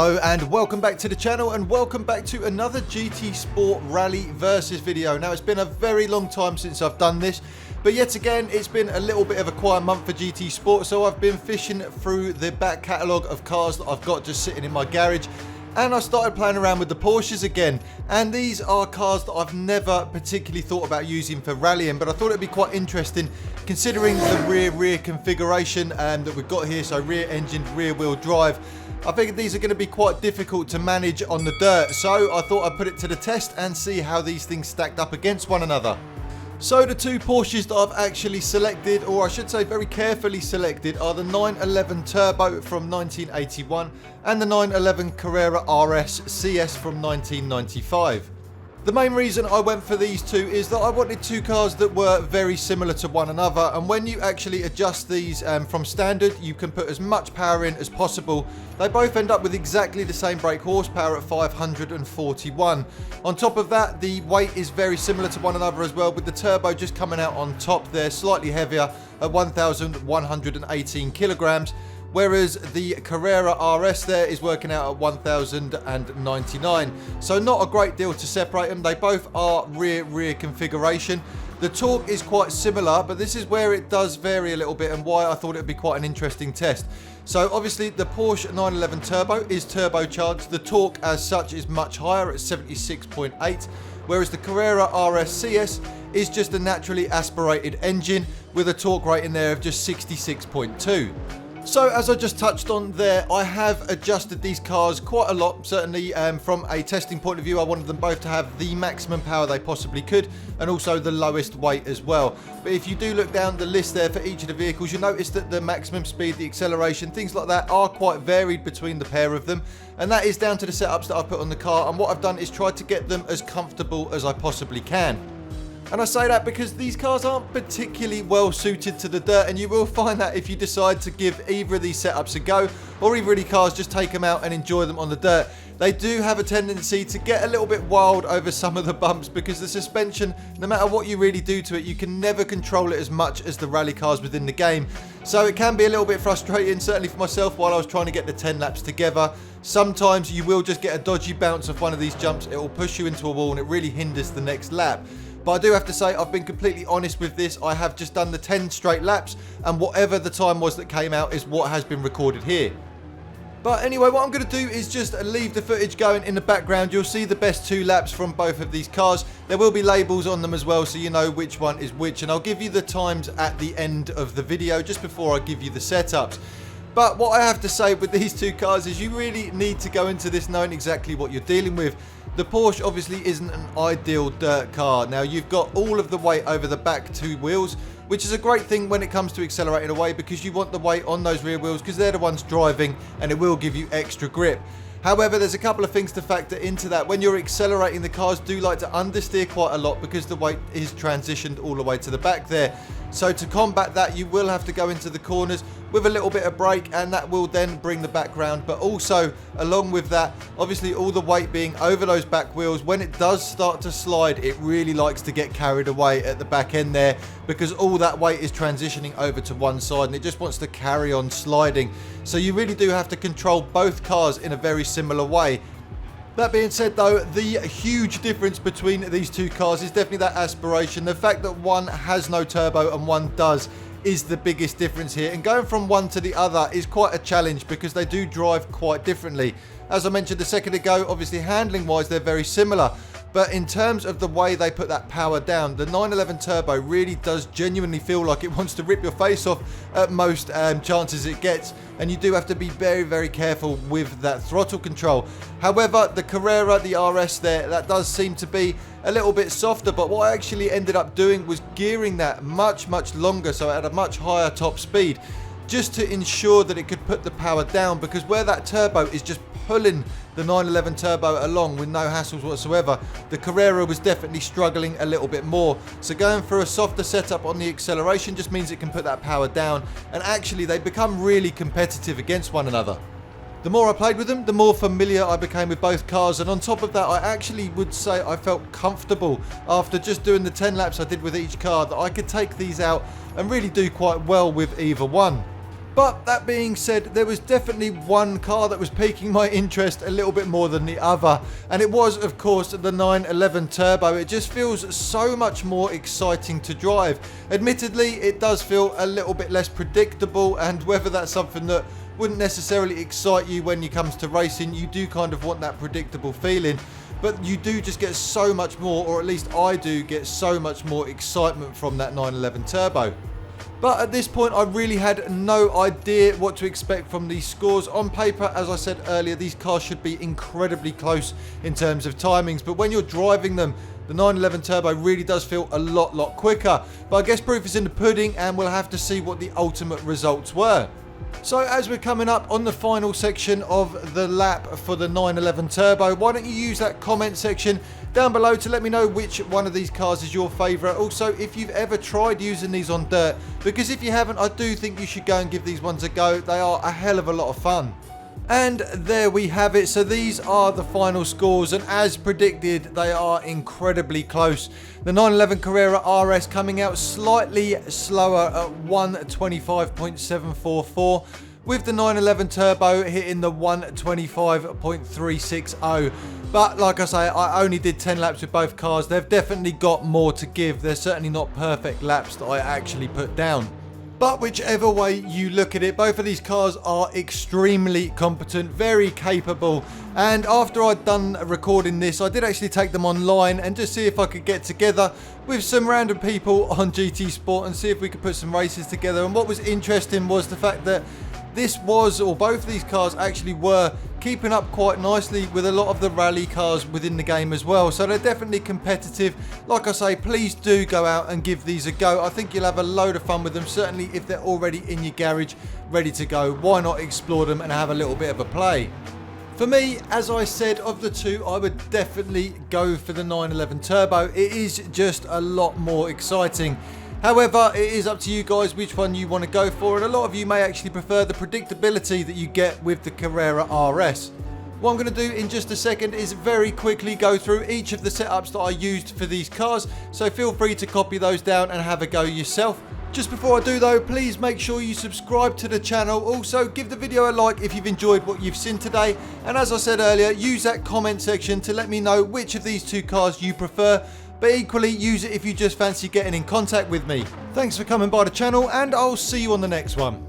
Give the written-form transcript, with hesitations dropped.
Hello and welcome back to the channel, and welcome back to another GT Sport Rally Versus video. Now, it's been a very long time since I've done this, but yet again it's been a little bit of a quiet month for GT Sport, so I've been fishing through the back catalogue of cars that I've got just sitting in my garage, and I started playing around with the Porsches again. And these are cars that I've never particularly thought about using for rallying, but I thought it'd be quite interesting considering the rear configuration that we've got here. So rear engine, rear wheel drive. I figured these are going to be quite difficult to manage on the dirt, so I thought I'd put it to the test and see how these things stacked up against one another. So the two Porsches that I've actually selected, or I should say very carefully selected, are the 911 Turbo from 1981 and the 911 Carrera RS CS from 1995. The main reason I went for these two is that I wanted two cars that were very similar to one another, and when you actually adjust these from standard, you can put as much power in as possible. They both end up with exactly the same brake horsepower at 541. On top of that, the weight is very similar to one another as well, with the turbo just coming out on top there, slightly heavier at 1,118 kilograms. Whereas the Carrera RS there is working out at 1,099. So not a great deal to separate them. They both are rear configuration. The torque is quite similar, but this is where it does vary a little bit and why I thought it would be quite an interesting test. So obviously the Porsche 911 Turbo is turbocharged. The torque as such is much higher at 76.8, whereas the Carrera RS CS is just a naturally aspirated engine with a torque rating there of just 66.2. So as I just touched on there, I have adjusted these cars quite a lot. Certainly from a testing point of view, I wanted them both to have the maximum power they possibly could, and also the lowest weight as well. But if you do look down the list there for each of the vehicles, you'll notice that the maximum speed, the acceleration, things like that are quite varied between the pair of them. And that is down to the setups that I put on the car. And what I've done is tried to get them as comfortable as I possibly can. And I say that because these cars aren't particularly well suited to the dirt, and you will find that if you decide to give either of these setups a go, or either of these cars, just take them out and enjoy them on the dirt. They do have a tendency to get a little bit wild over some of the bumps, because the suspension, no matter what you really do to it, you can never control it as much as the rally cars within the game. So it can be a little bit frustrating, certainly for myself while I was trying to get the 10 laps together. Sometimes you will just get a dodgy bounce off one of these jumps. It will push you into a wall and it really hinders the next lap. But I do have to say, I've been completely honest with this. I have just done the 10 straight laps, and whatever the time was that came out is what has been recorded here. But anyway, what I'm going to do is just leave the footage going in the background. You'll see the best 2 laps from both of these cars. There will be labels on them as well, so you know which one is which. And I'll give you the times at the end of the video, just before I give you the setups. But what I have to say with these two cars is you really need to go into this knowing exactly what you're dealing with. The Porsche obviously isn't an ideal dirt car. Now, you've got all of the weight over the back 2 wheels, which is a great thing when it comes to accelerating away, because you want the weight on those rear wheels because they're the ones driving, and it will give you extra grip. However, there's a couple of things to factor into that. When you're accelerating, the cars do like to understeer quite a lot because the weight is transitioned all the way to the back there. So to combat that, you will have to go into the corners with a little bit of brake, and that will then bring the back round. But also, along with that, obviously all the weight being over those back wheels, when it does start to slide, it really likes to get carried away at the back end there, because all that weight is transitioning over to one side and it just wants to carry on sliding. So you really do have to control both cars in a very similar way. That being said though, the huge difference between these two cars is definitely that aspiration. The fact that one has no turbo and one does is the biggest difference here, and going from one to the other is quite a challenge because they do drive quite differently. As I mentioned a second ago, obviously handling wise they're very similar, but in terms of the way they put that power down, the 911 Turbo really does genuinely feel like it wants to rip your face off at most chances it gets, and you do have to be very careful with that throttle control. However, the Carrera, the RS there, that does seem to be a little bit softer, but what I actually ended up doing was gearing that much longer, so at a much higher top speed, just to ensure that it could put the power down, because where that turbo is just pulling the 911 Turbo along with no hassles whatsoever, the Carrera was definitely struggling a little bit more. So going for a softer setup on the acceleration just means it can put that power down, and actually they become really competitive against one another. The more I played with them, the more familiar I became with both cars, and on top of that, I actually would say I felt comfortable after just doing the 10 laps I did with each car that I could take these out and really do quite well with either one. But that being said, there was definitely one car that was piquing my interest a little bit more than the other, and it was of course the 911 Turbo. It just feels so much more exciting to drive. Admittedly, it does feel a little bit less predictable, and whether that's something that wouldn't necessarily excite you when it comes to racing, you do kind of want that predictable feeling. But you do just get so much more, or at least I do get so much more excitement from that 911 Turbo. But at this point, I really had no idea what to expect from these scores. On paper, as I said earlier, these cars should be incredibly close in terms of timings. But when you're driving them, the 911 Turbo really does feel a lot quicker. But I guess proof is in the pudding, and we'll have to see what the ultimate results were. So as we're coming up on the final section of the lap for the 911 Turbo, why don't you use that comment section down below to let me know which one of these cars is your favourite. Also, if you've ever tried using these on dirt, because if you haven't, I do think you should go and give these ones a go. They are a hell of a lot of fun. And there we have it. So these are the final scores, and as predicted, they are incredibly close. The 911 Carrera RS coming out slightly slower at 125.744, with the 911 Turbo hitting the 125.360. But like I say, I only did 10 laps with both cars. They've definitely got more to give. They're certainly not perfect laps that I actually put down. But whichever way you look at it, both of these cars are extremely competent, very capable. And after I'd done recording this, I did actually take them online and just see if I could get together with some random people on GT Sport and see if we could put some races together. And what was interesting was the fact that both of these cars actually were keeping up quite nicely with a lot of the rally cars within the game as well. So they're definitely competitive. Like I say, please do go out and give these a go. I think you'll have a load of fun with them. Certainly if they're already in your garage, ready to go, why not explore them and have a little bit of a play? For me, as I said, of the two, I would definitely go for the 911 Turbo. It is just a lot more exciting. However, it is up to you guys which one you want to go for, and a lot of you may actually prefer the predictability that you get with the Carrera RS. What I'm going to do in just a second is very quickly go through each of the setups that I used for these cars, so feel free to copy those down and have a go yourself. Just before I do though, please make sure you subscribe to the channel. Also, give the video a like if you've enjoyed what you've seen today. And as I said earlier, use that comment section to let me know which of these two cars you prefer. But equally, use it if you just fancy getting in contact with me. Thanks for coming by the channel, and I'll see you on the next one.